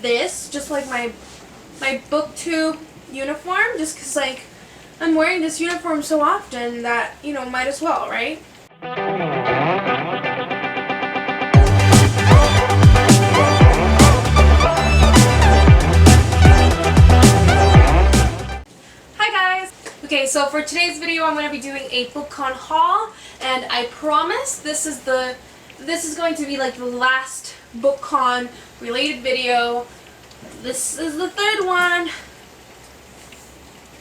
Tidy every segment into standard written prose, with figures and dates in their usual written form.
this, just like my booktube uniform, just because like I'm wearing this uniform so often that, you know, might as well, right? Okay, so for today's video, I'm going to be doing a BookCon haul, and I promise this is going to be like the last BookCon related video. This is the third one.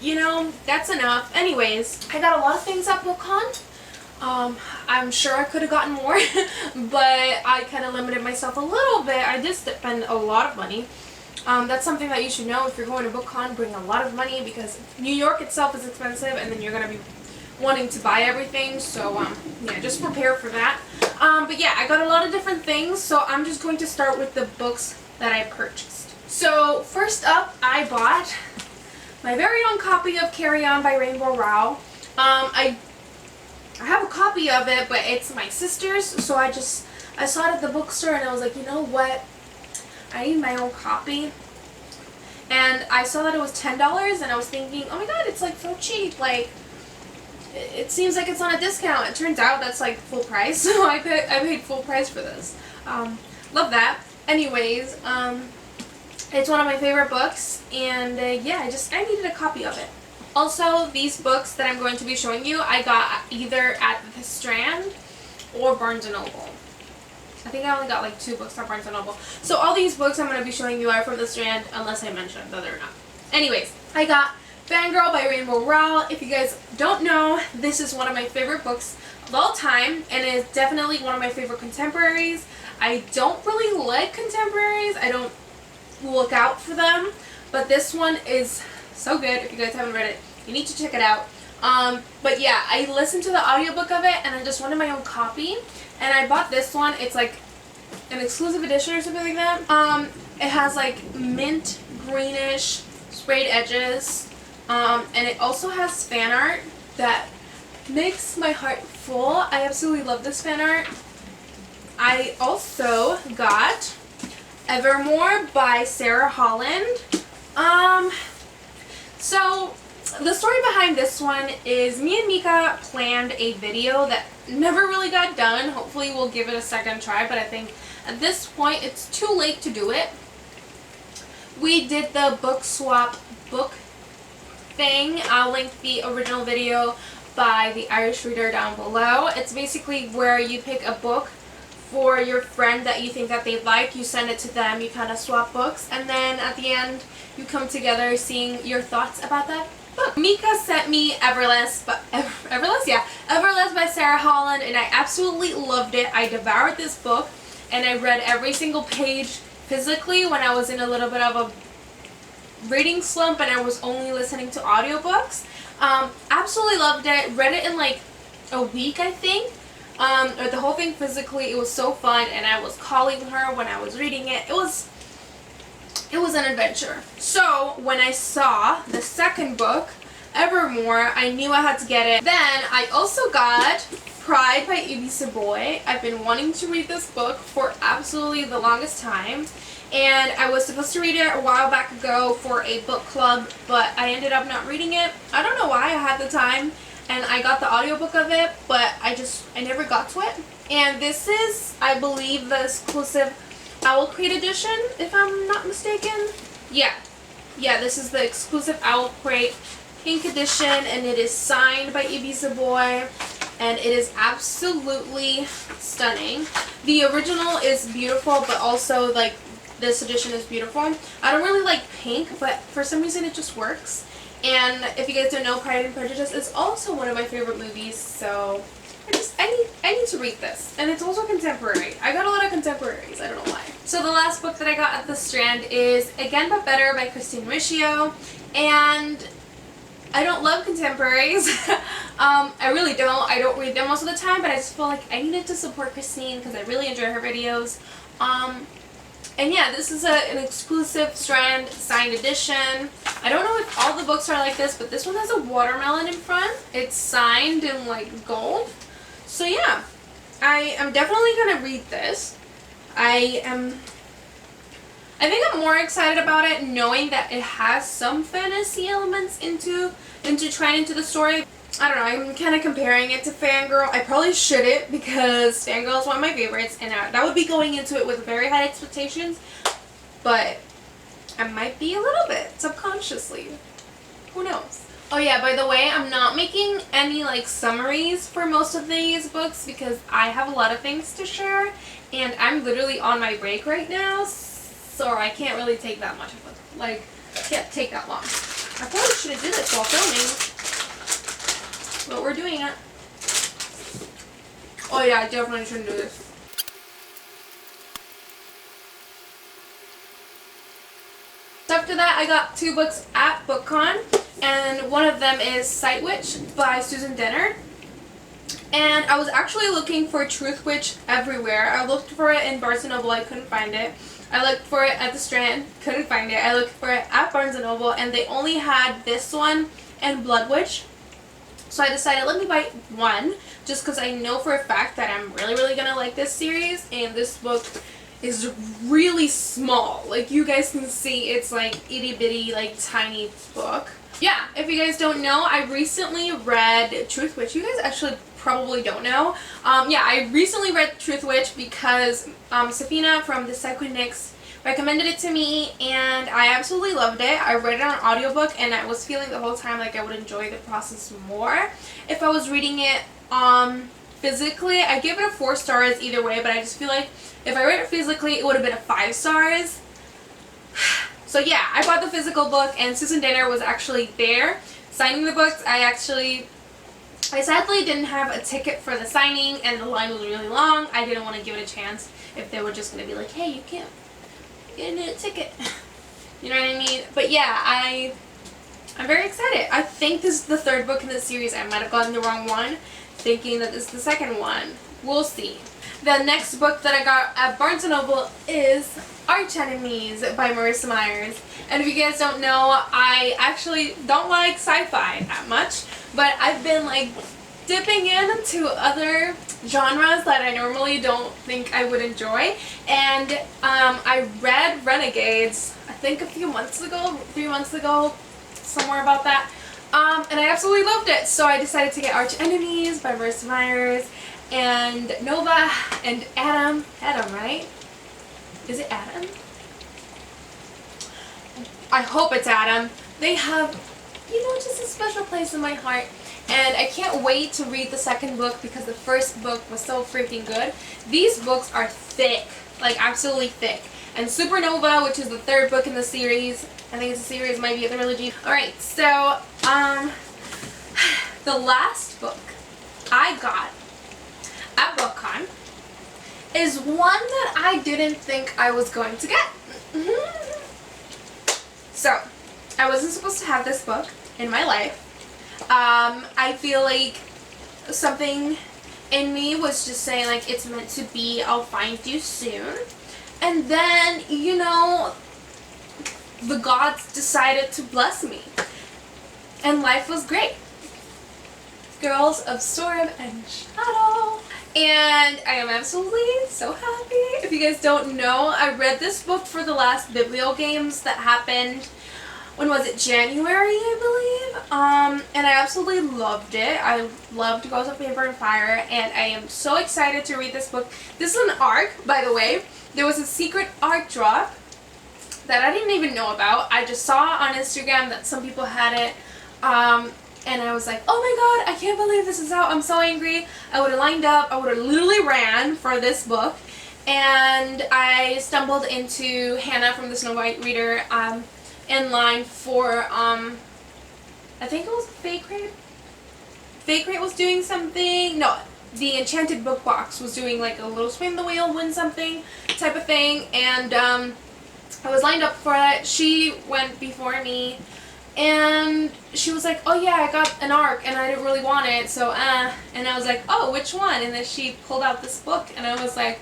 You know, that's enough. Anyways, I got a lot of things at BookCon. I'm sure I could have gotten more, but I kind of limited myself a little bit. I did spend a lot of money. That's something that you should know. If you're going to BookCon, bring a lot of money, because New York itself is expensive, and then you're going to be wanting to buy everything, so yeah, just prepare for that. But yeah, I got a lot of different things, so I'm just going to start with the books that I purchased. So first up, I bought my very own copy of Carry On by Rainbow Rowell. I have a copy of it, but it's my sister's, so I saw it at the bookstore, and I was like, you know what? I need my own copy, and I saw that it was $10, and I was thinking, oh my god, it's like so cheap, like it seems like it's on a discount. It turns out that's like full price, so I paid full price for this. Love that. Anyways, it's one of my favorite books, and yeah, I needed a copy of it. Also, these books that I'm going to be showing you, I got either at the Strand or Barnes & Noble. I think I only got like 2 books at Barnes & Noble. So all these books I'm going to be showing you are from the Strand, unless I mention that they're not. Anyways, I got Fangirl by Rainbow Rowell. If you guys don't know, this is one of my favorite books of all time, and it is definitely one of my favorite contemporaries. I don't really like contemporaries. I don't look out for them, but this one is so good. If you guys haven't read it, you need to check it out. But yeah, I listened to the audiobook of it, and I just wanted my own copy. And I bought this one. It's like an exclusive edition or something like that. It has like mint greenish sprayed edges. And it also has fan art that makes my heart full. I absolutely love this fan art. I also got Evermore by Sarah Holland. So the story behind this one is me and Mika planned a video that never really got done. Hopefully we'll give it a second try, but I think at this point it's too late to do it. We did the book swap book thing. I'll link the original video by the Irish Reader down below. It's basically where you pick a book for your friend that you think that they like, you send it to them, you kind of swap books, and then at the end you come together seeing your thoughts about that book. Mika sent me Everless by Sarah Holland, and I absolutely loved it. I devoured this book, and I read every single page physically when I was in a little bit of a reading slump and I was only listening to audiobooks. Absolutely loved it. Read it in like a week, I think. The whole thing physically. It was so fun, and I was calling her when I was reading it. It was an adventure. So when I saw the second book, Evermore, I knew I had to get it. Then I also got Pride by Ibi Zoboi. I've been wanting to read this book for absolutely the longest time, and I was supposed to read it a while back ago for a book club, but I ended up not reading it. I don't know why. I had the time, and I got the audiobook of it, but I never got to it. And this is, I believe, the exclusive Owl Crate edition, if I'm not mistaken. Yeah, this is the exclusive Owl Crate pink edition, and it is signed by Ibi Zoboi, and it is absolutely stunning. The original is beautiful, but also like this edition is beautiful. I don't really like pink, but for some reason it just works. And if you guys don't know, Pride and Prejudice is also one of my favorite movies, so I need to read this. And it's also contemporary. I got a lot of contemporaries, I don't know why. So the last book that I got at the Strand is Again But Better by Christine Riccio, and I don't love contemporaries. I really don't. I don't read them most of the time, but I just feel like I needed to support Christine because I really enjoy her videos. And yeah, this is an exclusive Strand signed edition. I don't know if all the books are like this, but this one has a watermelon in front. It's signed in like gold. So yeah, I am definitely going to read this. I I think I'm more excited about it knowing that it has some fantasy elements into trying into the story. I don't know, I'm kind of comparing it to Fangirl. I probably shouldn't because Fangirl is one of my favorites and that would be going into it with very high expectations, but I might be a little bit subconsciously. Who knows? Oh yeah, by the way, I'm not making any like summaries for most of these books because I have a lot of things to share and I'm literally on my break right now, so I can't really take that much of it. Like, can't take that long. I probably should have did this while filming. But we're doing it. Oh yeah, I definitely shouldn't do this. So after that, I got 2 books at BookCon, and one of them is Sight Witch by Susan Dennard. And I was actually looking for Truth Witch everywhere. I looked for it in Barnes & Noble, I couldn't find it. I looked for it at the Strand, couldn't find it. I looked for it at Barnes & Noble, and they only had this one and Blood Witch. So I decided, let me buy one, just because I know for a fact that I'm really, really going to like this series. And this book is really small. Like, you guys can see, it's like itty bitty, like tiny book. Yeah, if you guys don't know, I recently read Truth Witch. You guys actually probably don't know. Yeah, I recently read Truth Witch because Safina from the Psychonix recommended it to me and I absolutely loved it. I read it on audiobook and I was feeling the whole time like I would enjoy the process more if I was reading it physically. I give it a 4 stars either way, but I just feel like if I read it physically it would have been a 5 stars. So yeah, I bought the physical book and Susan Dennard was actually there signing the books. I sadly didn't have a ticket for the signing and the line was really long. I didn't want to give it a chance if they were just going to be like, hey, you can't get a ticket. You know what I mean? But yeah, I'm very excited. I think this is the 3rd book in the series. I might have gotten the wrong one, thinking that this is the 2nd one. We'll see. The next book that I got at Barnes & Noble is Arch Enemies by Marissa Myers. And if you guys don't know, I actually don't like sci-fi that much, but I've been like dipping into other genres that I normally don't think I would enjoy. And I read Renegades, I think a few months ago, 3 months ago, somewhere about that. And I absolutely loved it. So I decided to get Arch Enemies by Marissa Myers and Nova and Adam. Adam, right? Is it Adam? I hope it's Adam. They have, you know, just a special place in my heart. And I can't wait to read the 2nd book because the 1st book was so freaking good. These books are thick, like absolutely thick. And Supernova, which is the 3rd book in the series, I think it's a series, might be a trilogy. Alright, so, the last book I got at BookCon is one that I didn't think I was going to get. So, I wasn't supposed to have this book in my life. I feel like something in me was just saying like it's meant to be, I'll find you soon. And then, you know, the gods decided to bless me. And life was great. Girls of Storm and Shadow. And I am absolutely so happy. If you guys don't know, I read this book for the last Biblio Games that happened, when was it, January, I believe? And I absolutely loved it. I loved Girls of Paper and Fire, and I am so excited to read this book. This is an ARC, by the way. There was a secret ARC drop that I didn't even know about. I just saw on Instagram that some people had it. And I was like, oh my god, I can't believe this is out. I'm so angry. I would have lined up. I would have literally ran for this book. And I stumbled into Hannah from the Snow White Reader in line for, I think it was Fake Rate. Fake Rate was doing something. No, the Enchanted Book Box was doing like a little spin the wheel, win something type of thing. And I was lined up for it. She went before me. And she was like, oh yeah, I got an ARC and I didn't really want it, so and I was like, oh, which one? And then she pulled out this book and I was like,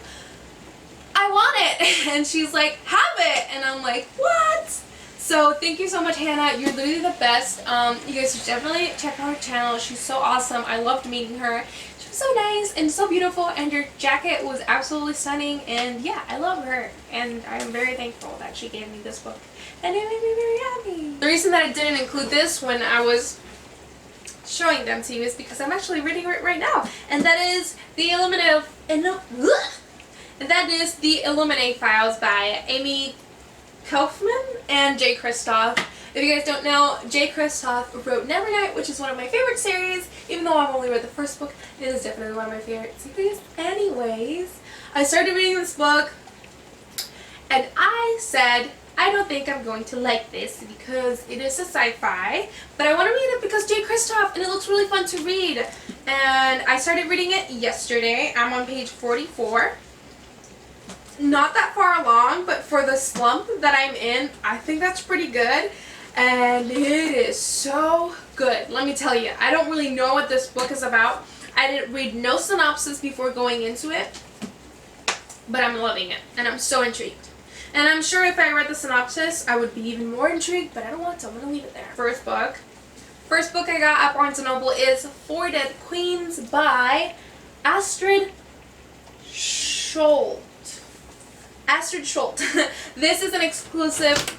I want it. And she's like, have it. And I'm like, what? So thank you so much, Hannah. You're literally the best. You guys should definitely check out her channel. She's so awesome. I loved meeting her. She's so nice and so beautiful, and your jacket was absolutely stunning, and yeah, I love her, and I'm very thankful that she gave me this book, and it made me very happy. The reason that I didn't include this when I was showing them to you is because I'm actually reading it right now, and that is the Illuminate Files by Amy Kaufman and Jay Kristoff. If you guys don't know, Jay Kristoff wrote Nevernight, which is one of my favorite series. Even though I've only read the first book, it is definitely one of my favorite series. Anyways, I started reading this book, and I said, I don't think I'm going to like this because it is a sci-fi, but I want to read it because Jay Kristoff, and it looks really fun to read. And I started reading it yesterday. I'm on page 44. Not that far along, but for the slump that I'm in, I think that's pretty good. And it is so good. Let me tell you, I don't really know what this book is about. I didn't read no synopsis before going into it, but I'm loving it, and I'm so intrigued. And I'm sure if I read the synopsis, I would be even more intrigued, but I don't want to. I'm going to leave it there. First book I got at Barnes & Noble is Four Dead Queens by Astrid Scholt. This is an exclusive...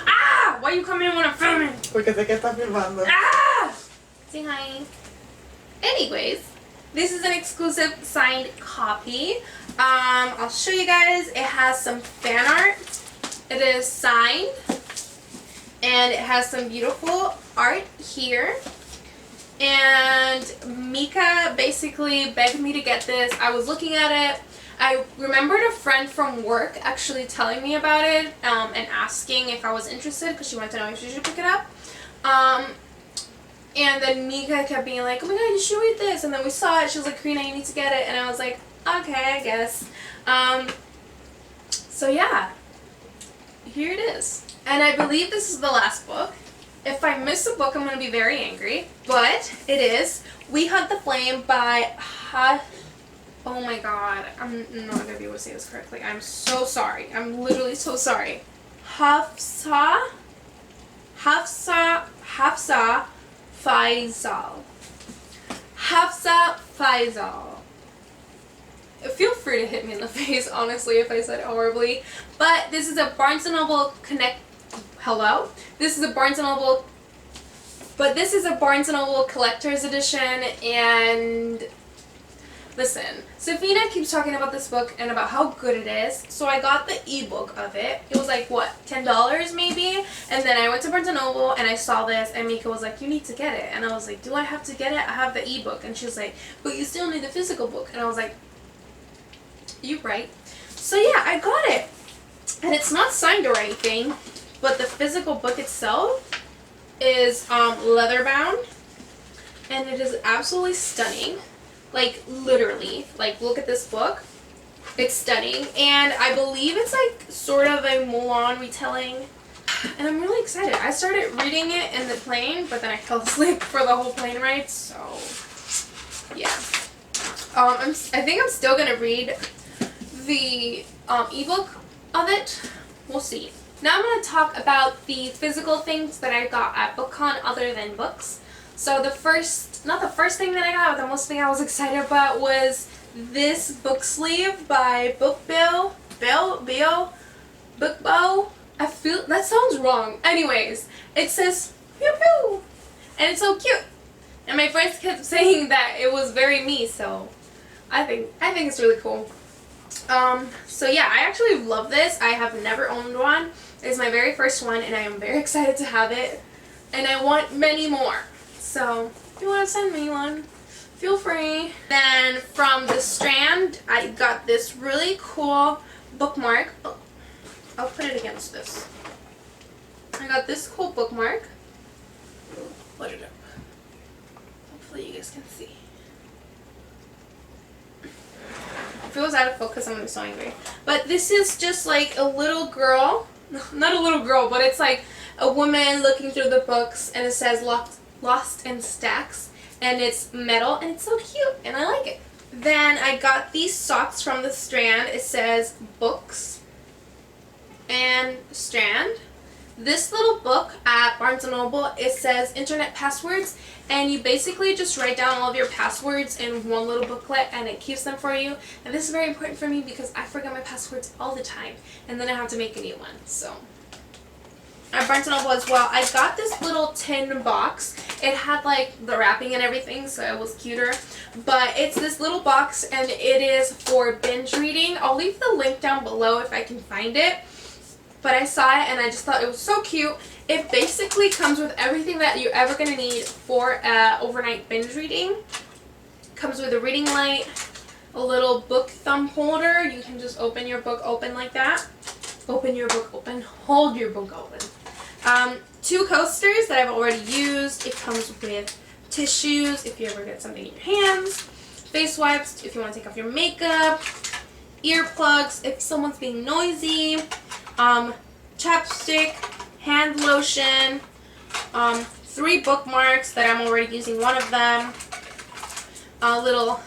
Ah! Why are you coming in when I'm filming? Porque sé que estás filmando. Ah! Say hi. Anyways, this is an exclusive signed copy. I'll show you guys. It has some fan art. It is signed. And it has some beautiful art here. And Mika basically begged me to get this. I was looking at it. I remembered a friend from work actually telling me about it and asking if I was interested because she wanted to know if she should pick it up. And then Mika kept being like, oh my god, you should read this. And then we saw it. She was like, Karina, you need to get it. And I was like, okay, I guess. So yeah, here it is. And I believe this is the last book. If I miss a book, I'm going to be very angry. But it is We Hunt the Flame by Oh my god, I'm not going to be able to say this correctly. I'm so sorry. I'm literally so sorry. Hafsa Faisal. Hafsa Faisal. Feel free to hit me in the face, honestly, if I said it horribly. But this is a Barnes & Noble This is a Barnes & Noble... But this is a Barnes & Noble Collector's Edition, and... Listen, Safina keeps talking about this book and about how good it is, so I got the ebook of it. It was like, what, $10 maybe? And then I went to Barnes & Noble and I saw this, and Mika was like, you need to get it. And I was like, do I have to get it? I have the ebook. And she was like, but you still need the physical book. And I was like, you're right. So yeah, I got it. And it's not signed or anything, but the physical book itself is leather bound, and it is absolutely stunning. Like, literally. Like, look at this book. It's stunning. And I believe it's, like, sort of a Mulan retelling. And I'm really excited. I started reading it in the plane, but then I fell asleep for the whole plane ride, so... Yeah. I think I'm still going to read the ebook of it. We'll see. Now I'm going to talk about the physical things that I got at BookCon other than books. So not the first thing that I got, but the most thing I was excited about was this book sleeve by Bookbo. I feel, that sounds wrong. Anyways, it says, pew pew, and it's so cute. And my friends kept saying that it was very me, so I think it's really cool. So yeah, I actually love this. I have never owned one. It's my very first one, and I am very excited to have it. And I want many more. So if you want to send me one, feel free. Then from the Strand, I got this really cool bookmark. Oh, I'll put it against this. I got this cool bookmark. Put it up. Hopefully you guys can see. If it was out of focus, I'm going to be so angry. But this is just like a little girl. Not a little girl, but it's like a woman looking through the books, and it says Lost in Stacks, and it's metal, and it's so cute, and I like it. Then I got these socks from the Strand. It says Books and Strand. This little book at Barnes & Noble, it says internet passwords, and you basically just write down all of your passwords in one little booklet and it keeps them for you. And this is very important for me because I forget my passwords all the time and then I have to make a new one. So at Barnes & Noble as well, I got this little tin box. It had like the wrapping and everything, so it was cuter. But it's this little box and it is for binge reading. I'll leave the link down below if I can find it. But I saw it and I just thought it was so cute. It basically comes with everything that you're ever going to need for overnight binge reading. Comes with a reading light, a little book thumb holder. You can just open your book open like that. Open your book open. Hold your book open. 2 coasters that I've already used. It comes with tissues if you ever get something in your hands. Face wipes if you want to take off your makeup. Earplugs if someone's being noisy. Chapstick, hand lotion, 3 bookmarks that I'm already using one of them, a little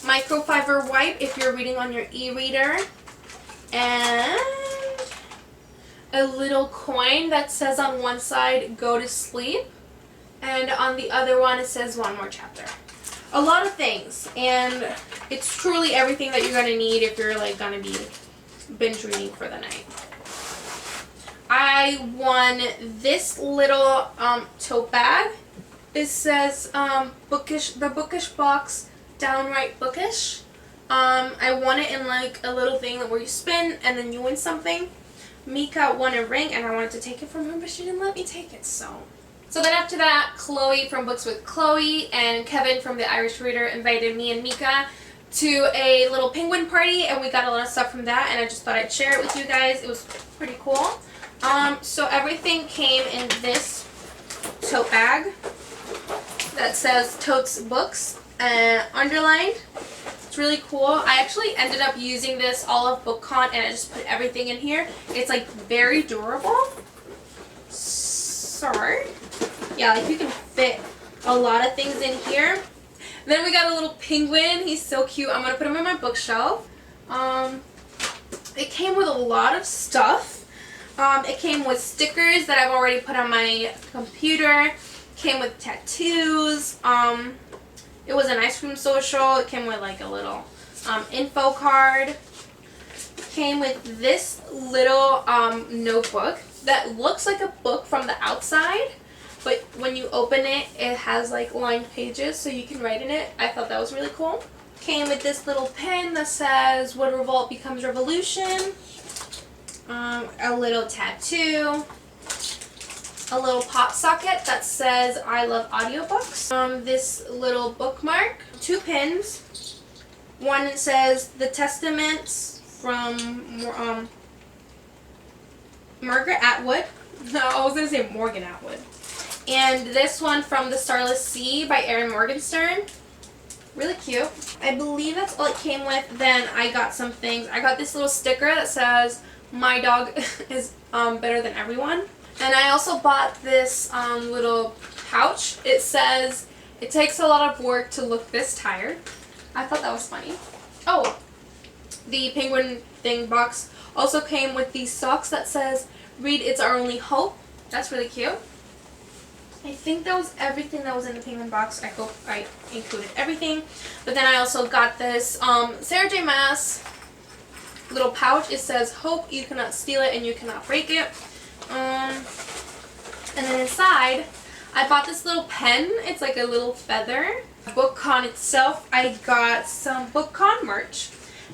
microfiber wipe if you're reading on your e-reader, and a little coin that says on one side, go to sleep, and on the other one it says one more chapter. A lot of things, and it's truly everything that you're going to need if you're like going to be binge reading for the night. I won this little tote bag. It says bookish, the bookish box, downright bookish. I won it in like a little thing where you spin and then you win something. Mika won a ring and I wanted to take it from her, but she didn't let me take it. So then after that, Chloe from Books with Chloe and Kevin from the Irish Reader invited me and Mika to a little penguin party, and we got a lot of stuff from that, and I just thought I'd share it with you guys. It was pretty cool. So everything came in this tote bag that says Totes Books underlined. It's really cool. I actually ended up using this all of BookCon, and I just put everything in here. It's like very durable. So yeah, like you can fit a lot of things in here. Then we got a little penguin. He's so cute. I'm going to put him on my bookshelf. It came with a lot of stuff. It came with stickers that I've already put on my computer. Came with tattoos. It was an ice cream social. It came with like a little info card. Came with this little notebook that looks like a book from the outside. But when you open it, it has like lined pages so you can write in it. I thought that was really cool. Came with this little pen that says, when revolt becomes revolution. A little tattoo. A little pop socket that says, I love audiobooks. This little bookmark. 2 pins. One that says, The Testaments from Margaret Atwood. No, I was going to say Morgan Atwood. And this one from The Starless Sea by Erin Morgenstern. Really cute. I believe that's all it came with. Then I got some things. I got this little sticker that says, my dog is better than everyone. And I also bought this little pouch. It says, it takes a lot of work to look this tired. I thought that was funny. Oh, the penguin thing box also came with these socks that says, read It's Our Only Hope. That's really cute. I think that was everything that was in the penguin box. I hope I included everything. But then I also got this Sarah J. Maas little pouch. It says, hope you cannot steal it and you cannot break it. And then inside, I bought this little pen. It's like a little feather. BookCon itself, I got some BookCon merch.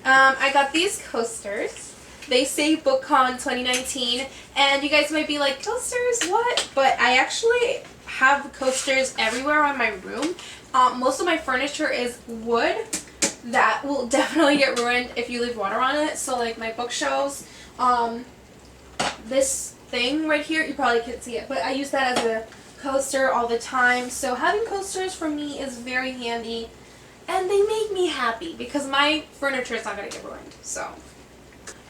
I got these coasters. They say BookCon 2019, and you guys might be like, coasters, what? But I actually have coasters everywhere in my room. Most of my furniture is wood. That will definitely get ruined if you leave water on it. So like my bookshelves, this thing right here, you probably can't see it, but I use that as a coaster all the time. So having coasters for me is very handy, and they make me happy because my furniture is not going to get ruined. So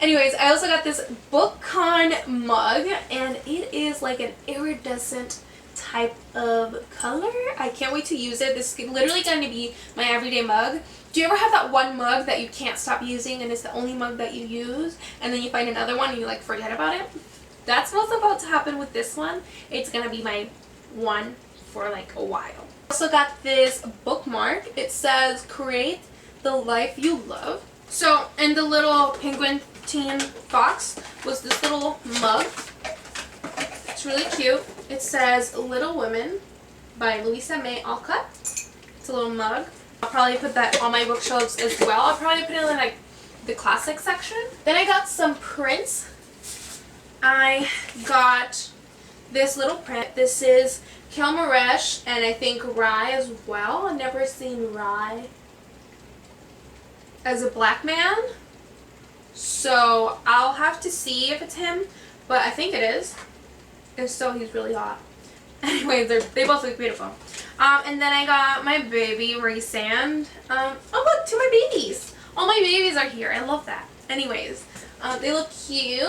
anyways, I also got this BookCon mug, and it is like an iridescent type of color. I can't wait to use it. This is literally going to be my everyday mug. Do you ever have that one mug that you can't stop using and it's the only mug that you use, and then you find another one and you like forget about it? that's what's about to happen with this one. It's gonna be my one for like a while. Also got this bookmark. It says create the life you love. So in the little penguin teen box was this little mug. It's really cute. It says Little Women by Louisa May Alcott. It's a little mug. I'll probably put that on my bookshelves as well. I'll probably put it in like the classic section. Then I got some prints. I got this little print. This is Kilmaresh and I think Rye as well. I've never seen Rye as a black man, so I'll have to see if it's him, but I think it is. If so, he's really hot. Anyways, they both look beautiful. And then I got my baby Rysand. Oh look, two of my babies. All my babies are here. I love that. Anyways, they look cute.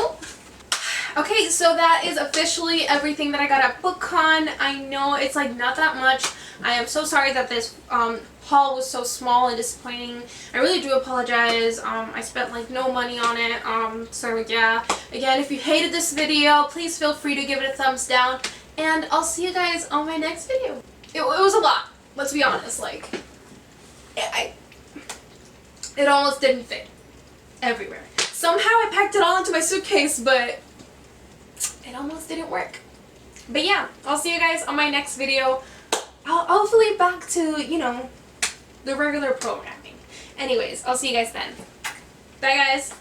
Okay, so that is officially everything that I got at BookCon. I know it's like not that much. I am so sorry that this haul was so small and disappointing. I really do apologize. I spent like no money on it. So yeah, again, if you hated this video, please feel free to give it a thumbs down. And I'll see you guys on my next video. It was a lot. Let's be honest. Like, it almost didn't fit everywhere. Somehow I packed it all into my suitcase, but it almost didn't work. But yeah, I'll see you guys on my next video. I'll hopefully back to, you know, the regular programming. Anyways, I'll see you guys then. Bye guys.